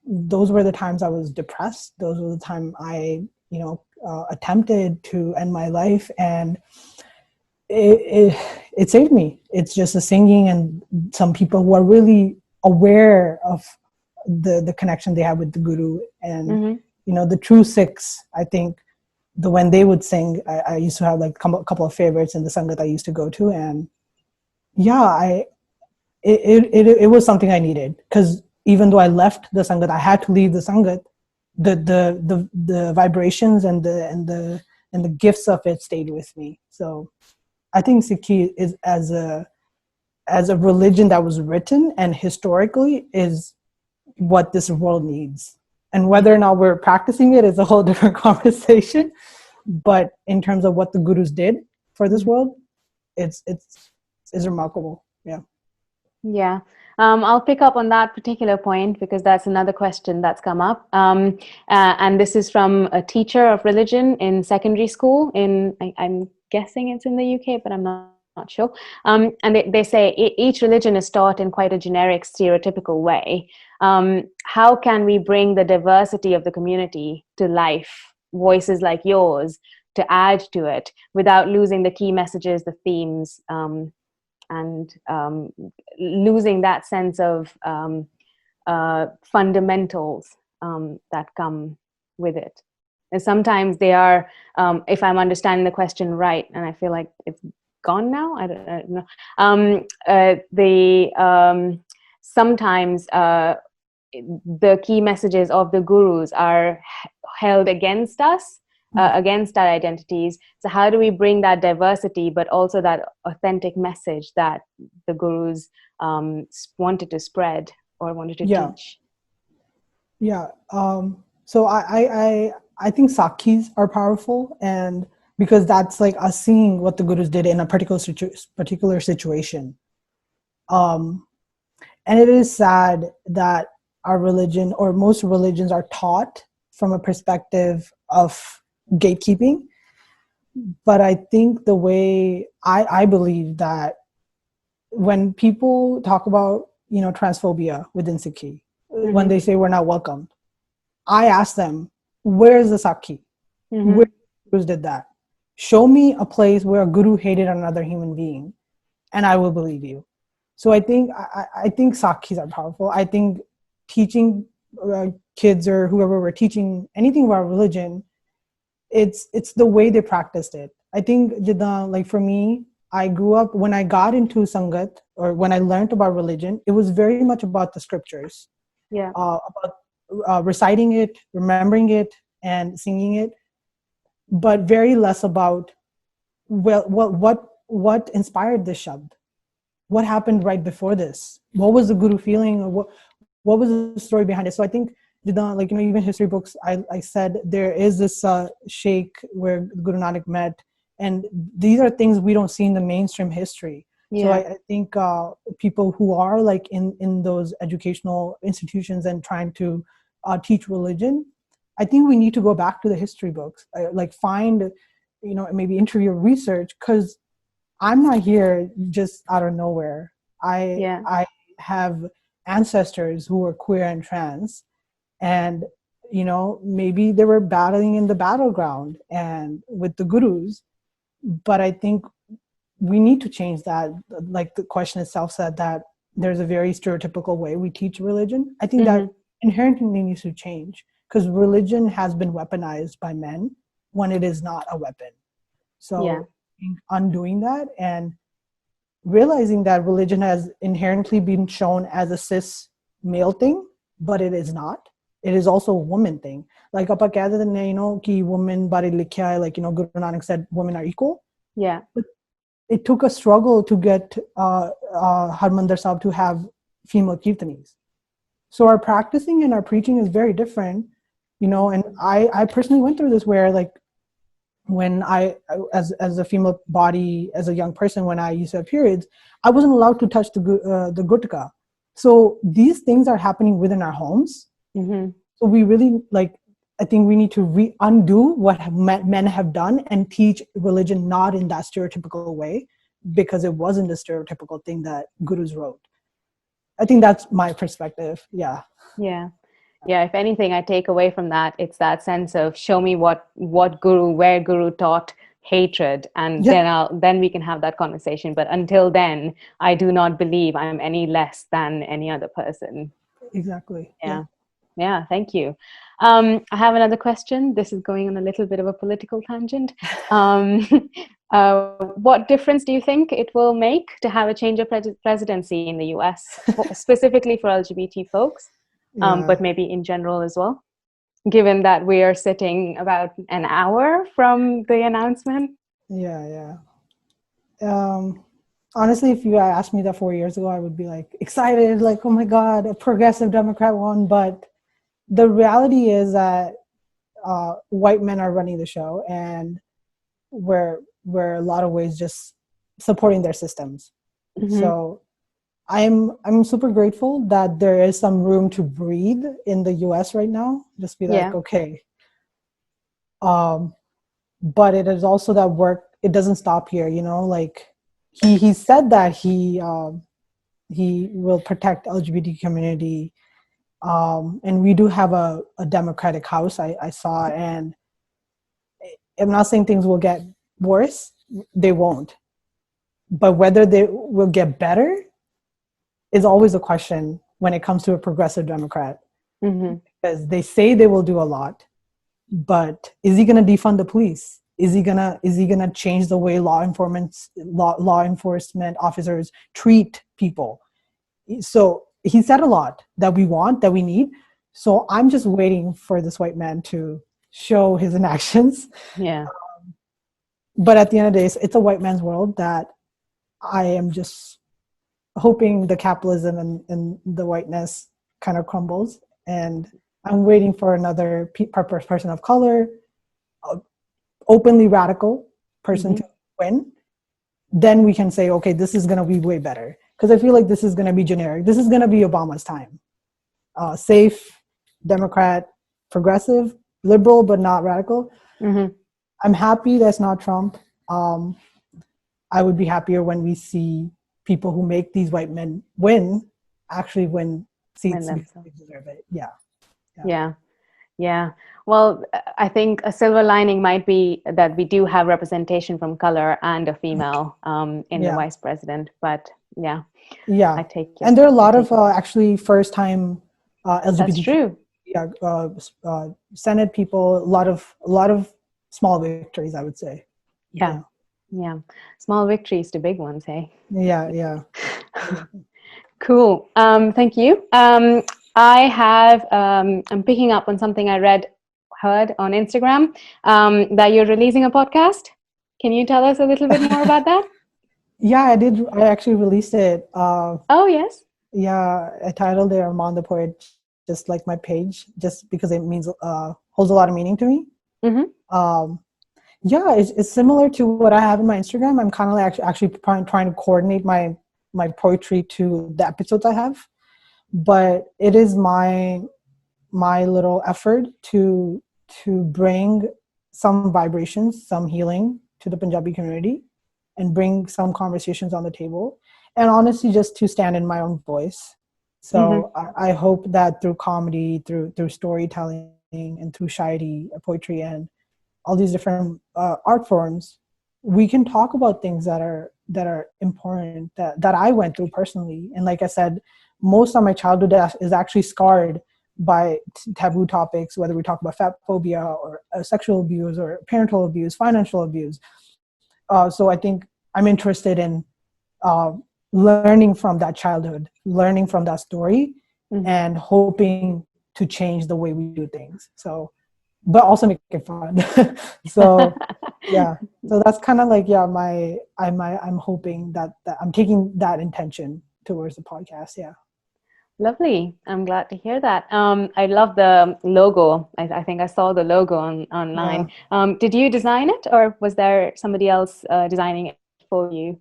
Speaker 2: those were the times I was depressed. Those were the time I, attempted to end my life, and it saved me. It's just the singing and some people who are really aware of the connection they have with the guru, and the true Sikhs, I think, when they would sing, I used to have like a couple of favorites in the sangat I used to go to, and yeah, it was something I needed, because even though I left the sangat, I had to leave the sangat. The vibrations and the gifts of it stayed with me. So I think Sikhi is as a religion that was written and historically is what this world needs. And whether or not we're practicing it is a whole different conversation. But in terms of what the gurus did for this world, it's remarkable. Yeah.
Speaker 1: Yeah. I'll pick up on that particular point because that's another question that's come up. And this is from a teacher of religion in secondary school I'm guessing it's in the UK, but I'm not sure. And they say each religion is taught in quite a generic, stereotypical way. How can we bring the diversity of the community to life, voices like yours, to add to it without losing the key messages, the themes, and losing that sense of fundamentals that come with it? And sometimes they are, if I'm understanding the question right, and I feel like it's gone now, I don't know. Sometimes the key messages of the gurus are held against us, against our identities. So how do we bring that diversity, but also that authentic message that the gurus wanted to spread or wanted to teach?
Speaker 2: Yeah. So I think Sakhis are powerful, and because that's like us seeing what the gurus did in a particular situation. And it is sad that our religion, or most religions, are taught from a perspective of gatekeeping. But I think the way I believe that when people talk about, transphobia within Sikhi, when they say we're not welcomed, I ask them, where's the Sakhi? Where gurus did that? Show me a place where a guru hated another human being, and I will believe you. So I think Sakhis are powerful. I think teaching kids or whoever we're teaching anything about religion, it's the way they practiced it. I think like for me, I grew up, when I got into Sangat, or when I learned about religion, it was very much about the scriptures.
Speaker 1: Yeah.
Speaker 2: About reciting it, remembering it, and singing it, but very less about, well, what inspired this shabd? What happened right before this? What was the guru feeling? Or what was the story behind it? So I think, like, even history books, I said there is this sheikh where Guru Nanak met, and these are things we don't see in the mainstream history. Yeah. So I think people who are like in those educational institutions and trying to teach religion, I think we need to go back to the history books, like find, maybe interview research, because I'm not here just out of nowhere. I have ancestors who were queer and trans, and maybe they were battling in the battleground and with the gurus. But I think we need to change that. Like the question itself said, that there's a very stereotypical way we teach religion. I think that inherently needs to change, because religion has been weaponized by men when it is not a weapon. So undoing that and realizing that religion has inherently been shown as a cis male thing, but it is not. It is also a woman thing. Like apa kehte hain, ki women bare likhya hai, like, Guru Nanak said women are equal.
Speaker 1: Yeah.
Speaker 2: But it took a struggle to get Harmandir Sahib to have female kirtanis. So our practicing and our preaching is very different, and I personally went through this where, like, when I, as a female body, as a young person, when I used to have periods, I wasn't allowed to touch the gutka. So these things are happening within our homes. So we really, like, I think we need to undo what men have done and teach religion not in that stereotypical way, because it wasn't the stereotypical thing that gurus wrote. I think that's my perspective. Yeah.
Speaker 1: If anything I take away from that, it's that sense of show me where guru taught hatred, and then we can have that conversation. But until then, I do not believe I'm any less than any other person.
Speaker 2: Exactly.
Speaker 1: Yeah, thank you. I have another question. This is going on a little bit of a political tangent. What difference do you think it will make to have a change of presidency in the US, specifically for LGBT folks, but maybe in general as well, given that we are sitting about an hour from the announcement?
Speaker 2: Yeah. Honestly, if you had asked me that 4 years ago, I would be like excited, like, oh my God, a progressive Democrat won. But the reality is that white men are running the show, and we're a lot of ways just supporting their systems. So I'm super grateful that there is some room to breathe in the US right now. Just be like, okay. But it is also that work, it doesn't stop here, you know, like he said that he will protect LGBT community. And we do have a Democratic House, I saw, and I'm not saying things will get worse, they won't. But whether they will get better is always a question when it comes to a progressive Democrat. Because they say they will do a lot, but is he going to defund the police? Is he gonna change the way law enforcement officers treat people? So he said a lot that we want, that we need. So I'm just waiting for this white man to show his inactions.
Speaker 1: Yeah.
Speaker 2: But at the end of the day, it's a white man's world that I am just hoping the capitalism and the whiteness kind of crumbles. And I'm waiting for another person of color, openly radical person to win. Then we can say, okay, this is going to be way better. Because I feel like this is going to be generic. This is going to be Obama's time. Safe, Democrat, progressive, liberal, but not radical. I'm happy that's not Trump. I would be happier when we see people who make these white men actually win seats because they deserve it.
Speaker 1: Yeah. Well, I think a silver lining might be that we do have representation from color and a female in the vice president. But I take it.
Speaker 2: And there are a lot of actually first-time LGBT.
Speaker 1: That's true.
Speaker 2: Senate people. A lot of small victories, I would say.
Speaker 1: Yeah. Small victories to big ones, hey?
Speaker 2: Yeah.
Speaker 1: Cool. Thank you. I'm picking up on something I heard on Instagram, that you're releasing a podcast. Can you tell us a little bit more about that?
Speaker 2: Yeah, I did. I actually released it.
Speaker 1: Oh, yes.
Speaker 2: Yeah, I titled it Armaan the Poet, just like my page, just because it means holds a lot of meaning to me. Yeah, it's similar to what I have in my Instagram. I'm kind of like actually trying to coordinate my poetry to the episodes I have, but it is my little effort to bring some vibrations, some healing to the Punjabi community, and bring some conversations on the table, and honestly just to stand in my own voice. So I hope that through comedy, through storytelling, and through shairi, poetry, and all these different art forms, we can talk about things that are important, that I went through personally. And like I said, most of my childhood is actually scarred by taboo topics, whether we talk about fat phobia or sexual abuse or parental abuse, financial abuse. So I think I'm interested in learning from that childhood, learning from that story, and hoping to change the way we do things. So, but also make it fun. So so that's kind of like I'm hoping that I'm taking that intention towards the podcast.
Speaker 1: Lovely. I'm glad to hear that. I love the logo. I think I saw the logo online. Did you design it, or was there somebody else designing it for you?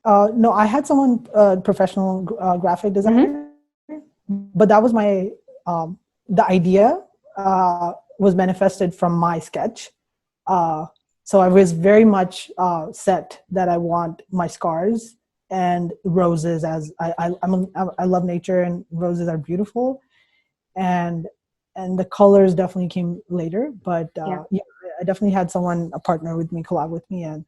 Speaker 2: No, I had someone, professional graphic designer, but that was my the idea was manifested from my sketch. So I was very much set that I want my scars and roses, as I love nature, and roses are beautiful, and the colors definitely came later. But I definitely had someone, a partner with me, collab with me, and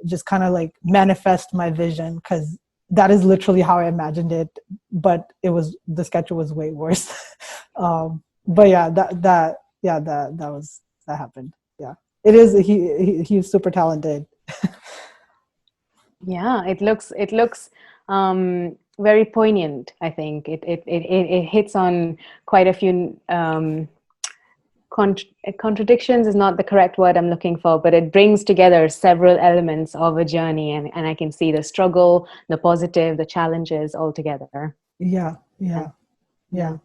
Speaker 2: just kind of like manifest my vision, because that is literally how I imagined it. But the sketch was way worse. but yeah, that happened. Yeah, it is. He's super talented.
Speaker 1: Yeah, it looks very poignant. I think it hits on quite a few contradictions is not the correct word I'm looking for, but it brings together several elements of a journey, and I can see the struggle, the positive, the challenges all together.
Speaker 2: Yeah,
Speaker 1: Yeah,
Speaker 2: yeah,
Speaker 1: yeah.
Speaker 2: yeah.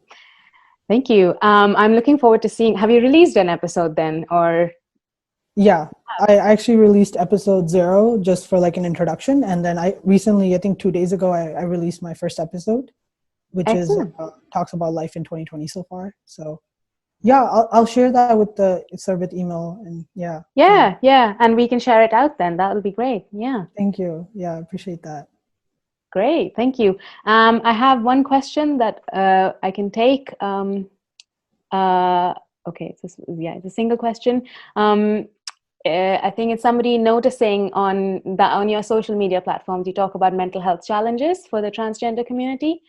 Speaker 1: Thank you. I'm looking forward to seeing. Have you released an episode then, or?
Speaker 2: Yeah, I actually released episode 0 just for like an introduction, and then I recently, I think 2 days ago, I released my first episode, which is
Speaker 1: Excellent.
Speaker 2: talks about life in 2020 so far. So yeah, I'll share that with the Sarbat email, and yeah,
Speaker 1: Yeah, yeah, and we can share it out then. That would be great. Yeah.
Speaker 2: thank you. Yeah, I appreciate that.
Speaker 1: Great, thank you. I have one question that I can take. Uh, okay, it's a single question. I think it's somebody noticing on your social media platforms, you talk about mental health challenges for the transgender community.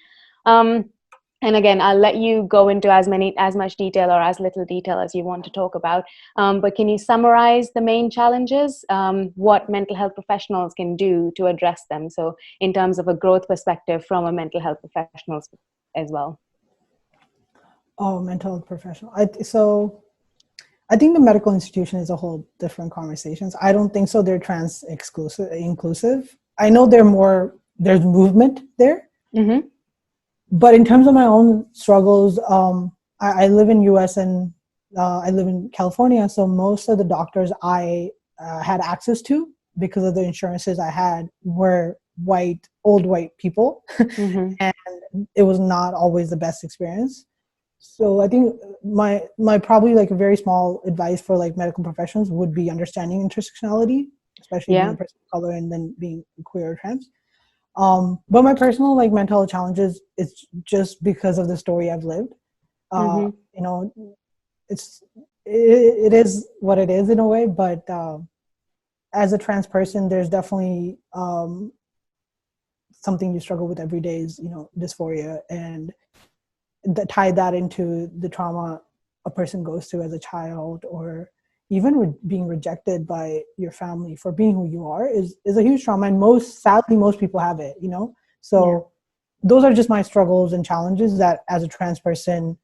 Speaker 1: And again, I'll let you go into as much detail or as little detail as you want to talk about. But can you summarize the main challenges, what mental health professionals can do to address them? So in terms of a growth perspective from a mental health professionals as well.
Speaker 2: Oh, mental health professional. So I think the medical institution is a whole different conversations. I don't think so. They're trans inclusive. I know there's movement there.
Speaker 1: Mm-hmm.
Speaker 2: But in terms of my own struggles, I live in US and I live in California. So most of the doctors I had access to because of the insurances I had were old white people.
Speaker 1: Mm-hmm.
Speaker 2: And it was not always the best experience. So I think my probably like a very small advice for like medical professionals would be understanding intersectionality, especially being a person of color and then being queer or trans. But my personal like mental health challenges, it's just because of the story I've lived.
Speaker 1: Mm-hmm.
Speaker 2: You know, it is what it is in a way, but as a trans person, there's definitely something you struggle with every day is, dysphoria, and tie that into the trauma a person goes through as a child, or even being rejected by your family for being who you are is a huge trauma. And sadly, most people have it, So those are just my struggles and challenges that as a trans person,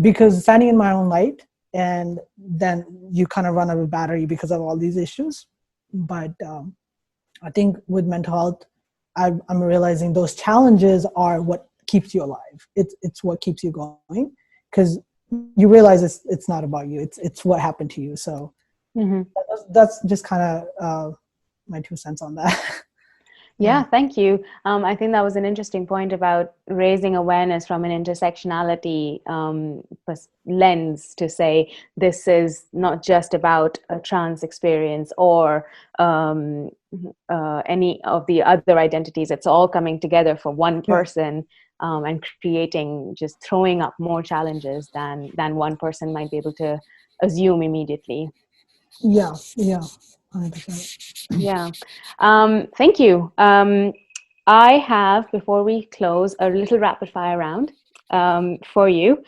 Speaker 2: because standing in my own light, and then you kind of run out of battery because of all these issues. But I think with mental health, I'm realizing those challenges are what keeps you alive. It's what keeps you going, because you realize it's not about you. It's what happened to you. So that's just kind of my 2 cents on that.
Speaker 1: Yeah, thank you. I think that was an interesting point about raising awareness from an intersectionality lens to say this is not just about a trans experience or any of the other identities. It's all coming together for one person and just throwing up more challenges than one person might be able to assume immediately.
Speaker 2: Yeah, 100%.
Speaker 1: Yeah. Thank you. I have, before we close, a little rapid fire round for you.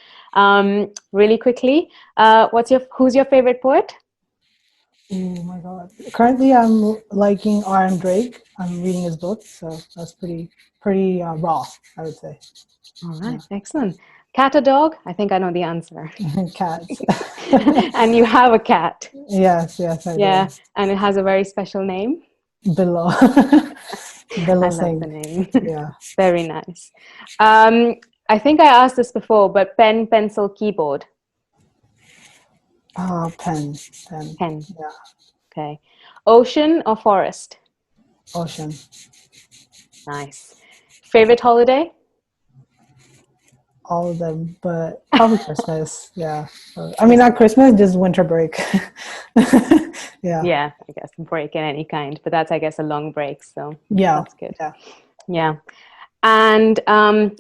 Speaker 1: Really quickly, who's your favorite poet?
Speaker 2: Oh my God. Currently, I'm liking R.M. Drake. I'm reading his book, so that's pretty raw, I would say.
Speaker 1: All right, excellent. Cat or dog? I think I know the answer.
Speaker 2: Cats.
Speaker 1: And you have a cat.
Speaker 2: Yes, I
Speaker 1: Yeah,
Speaker 2: do.
Speaker 1: and it has a very special name.
Speaker 2: Below.
Speaker 1: I
Speaker 2: Below
Speaker 1: love the
Speaker 2: Singh.
Speaker 1: name.
Speaker 2: Yeah.
Speaker 1: Very nice. I think I asked this before, but pen, pencil, keyboard.
Speaker 2: Pen.
Speaker 1: Pen.
Speaker 2: Yeah.
Speaker 1: Okay. Ocean or forest?
Speaker 2: Ocean.
Speaker 1: Nice. Favorite holiday?
Speaker 2: All of them, but probably Christmas. Yeah. I mean, not Christmas, just winter break. Yeah.
Speaker 1: Yeah, I guess break in any kind, but that's, I guess, a long break. So
Speaker 2: Yeah.
Speaker 1: that's good.
Speaker 2: Yeah.
Speaker 1: Yeah. And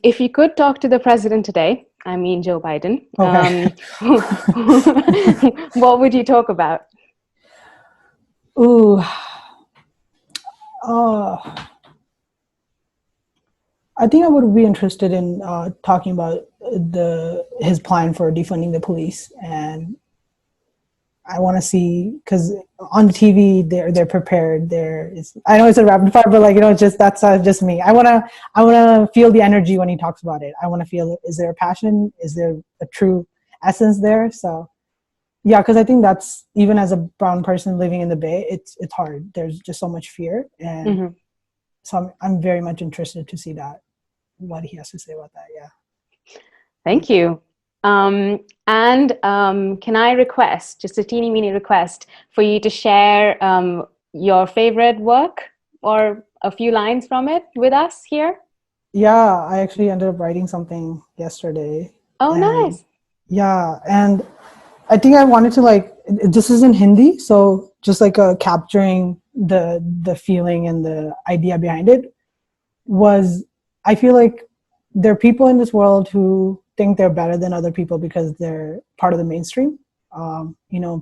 Speaker 1: if you could talk to the president today, I mean Joe Biden,
Speaker 2: Okay.
Speaker 1: what would you talk about?
Speaker 2: Ooh. Oh. I think I would be interested in talking about his plan for defunding the police, and I want to see, because on the TV they're prepared. I know it's a rapid fire, but like, just that's just me. I wanna feel the energy when he talks about it. I want to feel, is there a passion? Is there a true essence there? So yeah, because I think that's, even as a brown person living in the Bay, it's hard. There's just so much fear, and so I'm very much interested to see what he has to say about that. Yeah.
Speaker 1: Thank you. Can I request, just a teeny weeny request, for you to share your favorite work or a few lines from it with us here?
Speaker 2: Yeah, I actually ended up writing something yesterday.
Speaker 1: Oh, nice.
Speaker 2: Yeah, and I think I wanted to, like, this is in Hindi, so just like capturing the feeling and the idea behind it was, I feel like there are people in this world who think they're better than other people because they're part of the mainstream.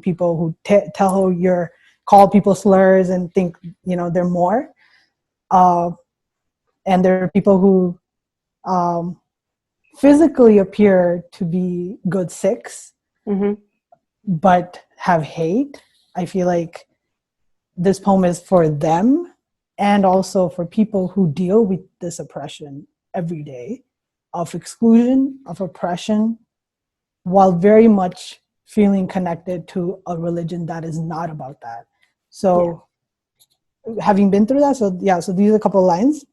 Speaker 2: People who tell you're, call people slurs and think they're more. And there are people who physically appear to be good Sikhs, but have hate. I feel like this poem is for them, and also for people who deal with this oppression every day, of exclusion, of oppression, while very much feeling connected to a religion that is not about that. So having been through that, so these are a couple of lines.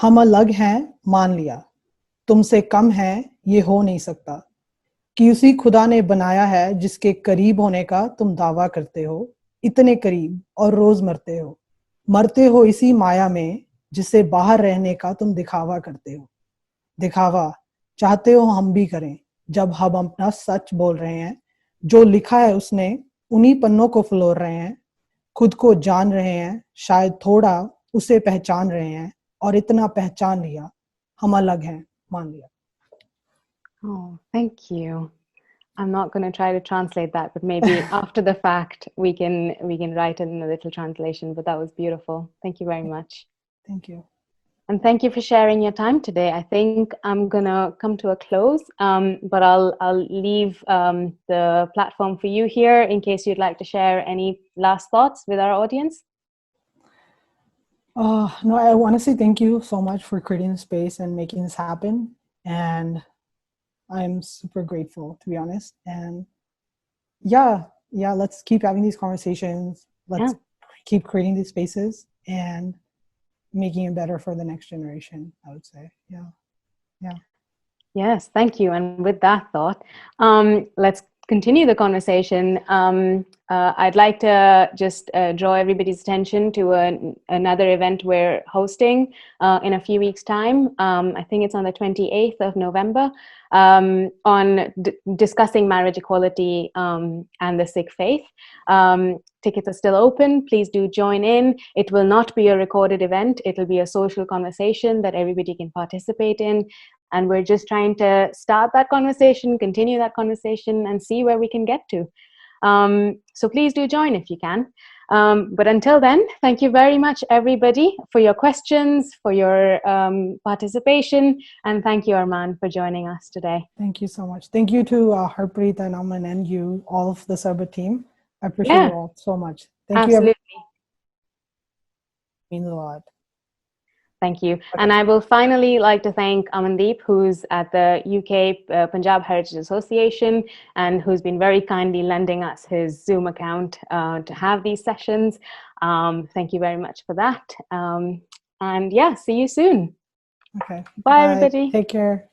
Speaker 2: हम अलग हैं मान लिया, तुमसे कम है ये हो नहीं सकता, कि उसी खुदा ने बनाया है जिसके करीब होने का तुम दावा करते हो, इतने करीब और रोज मरते हो इसी माया में जिससे बाहर रहने का तुम दिखावा करते हो। दिखावा चाहते हो हम भी करें जब हम अपना सच बोल रहे हैं, जो लिखा है उसने उन्हीं पन्नों को फलोर रहे हैं, खुद को जान रहे हैं, शायद थोड़ा उसे पहचान रहे हैं, और इतना पहचान लिया हम अलग हैं मान लिया।
Speaker 1: Oh, thank you. I'm not going to try to translate that, but maybe after the fact we can write in a little translation. But that was beautiful. Thank you very much.
Speaker 2: Thank you.
Speaker 1: And thank you for sharing your time today. I think I'm gonna come to a close, but I'll leave the platform for you here in case you'd like to share any last thoughts with our audience.
Speaker 2: No, I want to say thank you so much for creating the space and making this happen. And I'm super grateful, to be honest. And yeah, let's keep having these conversations. Let's keep creating these spaces and making it better for the next generation, I would say. Yeah.
Speaker 1: Yes, thank you. And with that thought, let's continue the conversation. I'd like to just draw everybody's attention to another event we're hosting in a few weeks' time. I think it's on the 28th of November, on discussing marriage equality and the Sikh faith. Tickets are still open. Please do join in. It will not be a recorded event. It'll be a social conversation that everybody can participate in. And we're just trying to start that conversation, continue that conversation, and see where we can get to. So please do join if you can. But until then, thank you very much, everybody, for your questions, for your participation. And thank you, Armaan, for joining us today.
Speaker 2: Thank you so much. Thank you to Harpreet and Aman and you, all of the Sarbat team. I appreciate you all so much. Thank you. Absolutely. It means a lot.
Speaker 1: Thank you. Okay. And I will finally like to thank Amandeep, who's at the UK Punjab Heritage Association and who's been very kindly lending us his Zoom account to have these sessions. Thank you very much for that. And yeah, see you soon.
Speaker 2: Okay.
Speaker 1: Bye, everybody.
Speaker 2: Take care.